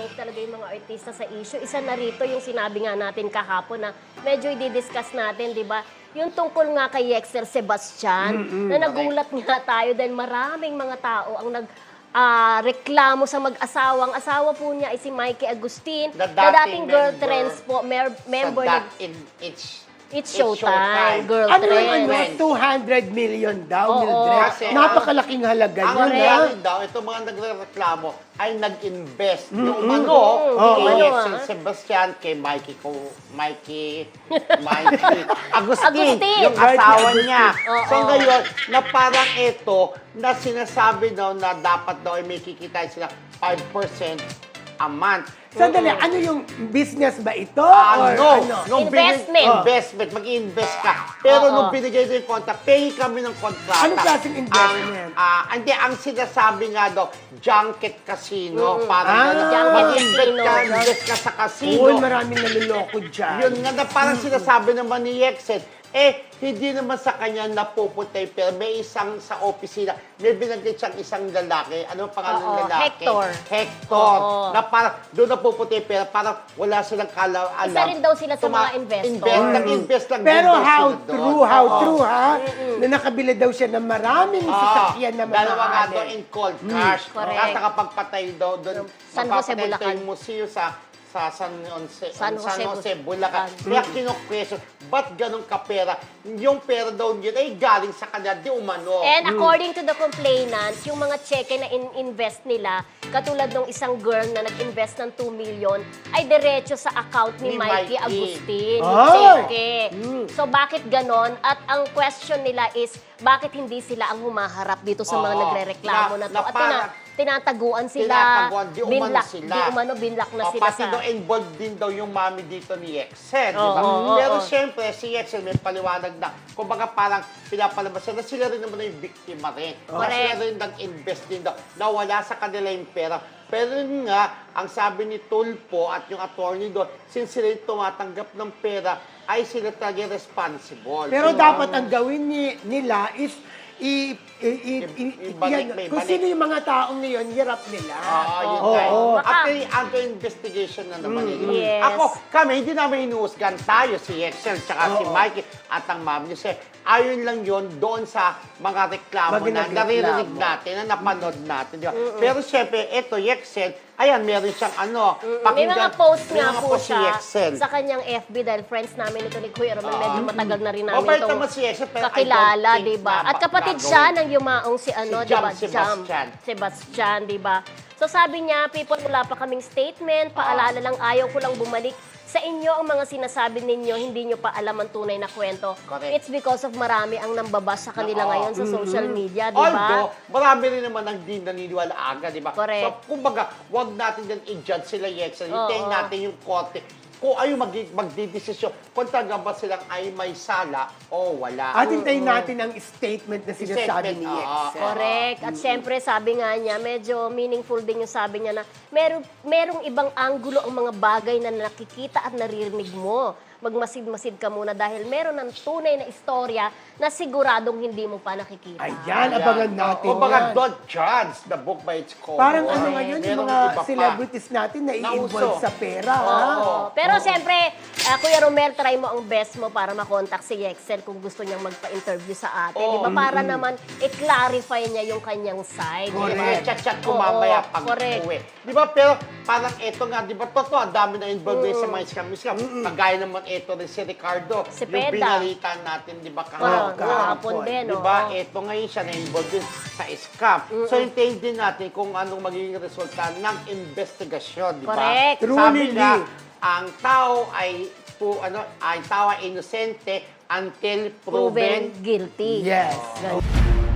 talaga yung mga artista sa issue. Isa na rito yung sinabi nga natin kahapon na medyo i-discuss natin, di ba? Yung tungkol nga kay Yexel Sebastian, na nagulat nga tayo dahil maraming mga tao ang reklamo sa mag-asawang. Asawa po niya ay si Mikey Agustin, na dating Girl Trends po, member ng It's Showtime, Girl Trends. 200 million daw, Oo. Mildred. Kasi Napakalaking halaga ang yun, nangyari daw, itong mga nagreklamo ay nag-invest. Yung umano, kay Umano, Yexel Sebastian, kay Mikey Agustin, yung asawa niya. So ngayon, na parang ito, na sinasabi daw na dapat daw ay may kikitain sila 5% a month. Sandali, ano yung business ba ito? Or No, ano? nung Investment. investment, mag-invest ka. Pero nung binigay din yung kontrata, pay kami ng kontrata. Anong klaseng investment? Hindi, ang sinasabi nga daw, junket casino. Ah, Parang junket mag-invest casino. invest ka sa casino. Uy, maraming naluloko dyan. Yun nga na parang sinasabi naman ni Yexel, hindi naman sa kanya napupunta yung pera. May isang sa opisina, may binagay siyang isang lalaki. Ano ang pangalan ng lalaki? Hector. Oo. Na parang doon napupunta yung pera, parang wala silang alam. Isa rin daw sila sa mga investor. Nag-invest lang Pero din daw how sila true, doon. how Oo. true, ha? Na nakabila daw siya ng maraming sasakyan na Dalawa nga mamahalin. doon in cold cash. Correct. Tapos nakapagpatay daw doon. San Jose, mapapatay Bulacan. yung museo sa San Jose, Bulacan. Bulacan. Kaya kino-question, ba't ganun kapera? Yung pera daw yun ay galing sa kanya, di umano. And according to the complainants, yung mga cheque na invest nila, katulad ng isang girl na nag-invest ng 2 million, ay diretso sa account ni Ni Mikey Mikey. Agustin. Ay! Yung cheque. So bakit ganon? At ang question nila is, bakit hindi sila ang humaharap dito sa mga Oo. nagre-reklamo na to? Na At parang- tinataguan sila. Tinataguan, di umano binlock, sila. Di umano, binlock na sila Pati sa... daw involved din daw yung mami dito ni Yexel, di ba? Oo, Pero oo. syempre, si Yexel may paliwanag na, kumbaga parang pinapalabas na sila rin naman yung biktima rin. Na Correct. sila rin nag-invest din daw, na wala sa kanila yung pera. Pero yun nga, ang sabi ni Tulfo at yung attorney doon, since sila yung tumatanggap ng pera, ay sila talaga responsible. Pero Diba? dapat ang gawin nila is Ibalik, may kung balik. sino yung mga taong ngayon, hirap nila. Yun Oo. nga. Baka- Actually, under investigation na naman yun. Yes. Kami, hindi namin inuusgan tayo, si Yexel, tsaka si Mikey, at ang ma'am niya. Ayon lang yun doon sa mga reklamo na naririnig natin, na napanood natin. Di ba? Pero syempre, eto, Yexel, ayan, meron siyang May mga post may nga mga po post si siya Yexel. sa kanyang FB dahil friends namin ito ni Kuya Romel. Medyo matagal na rin namin Mabait itong naman si Yexel, pero I kakilala, don't think di ba? na At kapatid gagawin. siya ng yumaong si ano, Si di ba? Jam Sebastian. Sebastian, di ba? So sabi niya, people, wala pa kaming statement, paalala lang, ayaw ko lang bumalik sa inyo ang mga sinasabi ninyo, hindi nyo pa alam ang tunay na kwento. Correct. It's because of marami ang nambabas sa kanila ngayon sa social media, di Although, ba? marami rin naman ang di naniniwala aga, di ba? Correct. So, kumbaga, wag natin din i-judge sila Yexel. Hintayin Oo. natin yung korte. Kung ayaw magdidesisyon, kung talaga ba silang ay may sala o wala. At hintayin natin ang statement na sinasabi Statement, ni oo. Yexel. Correct. At syempre, sabi nga niya, medyo meaningful din yung sabi niya na merong ibang anggulo ang mga bagay na nakikita at naririnig mo. Magmasid-masid ka muna dahil meron ng tunay na istorya na siguradong hindi mo pa nakikita. Ayan, abangan natin O baka yan. don't judge the book by its cover. Parang ano ngayon, yung Merong mga iba pa. celebrities natin na i-involve Nauso. sa pera, ha? Oo. Pero siyempre, Kuya Romel, try mo ang best mo para makontak si Yexel kung gusto niyang magpa-interview sa atin. Di ba? Para naman i-clarify niya yung kanyang side. Correct. Chat-chat ko Oo, mamaya pag correct. uwi. Di ba? Pero parang eto nga, di ba? Totoo, ang dami na involved din sa mga scam. Kagaya naman eto rin si Ricardo. Si Yung Peda. pinalitan natin, di ba? Kahapon din, Di oo. ba? Eto ngayon siya na-involved din sa scam. So, hintayin din natin kung anong magiging resulta ng investigasyon, di ba? Correct. Sabi Truly. nga, ang tao ay inosente until proven Proven guilty. Yes. Ganun.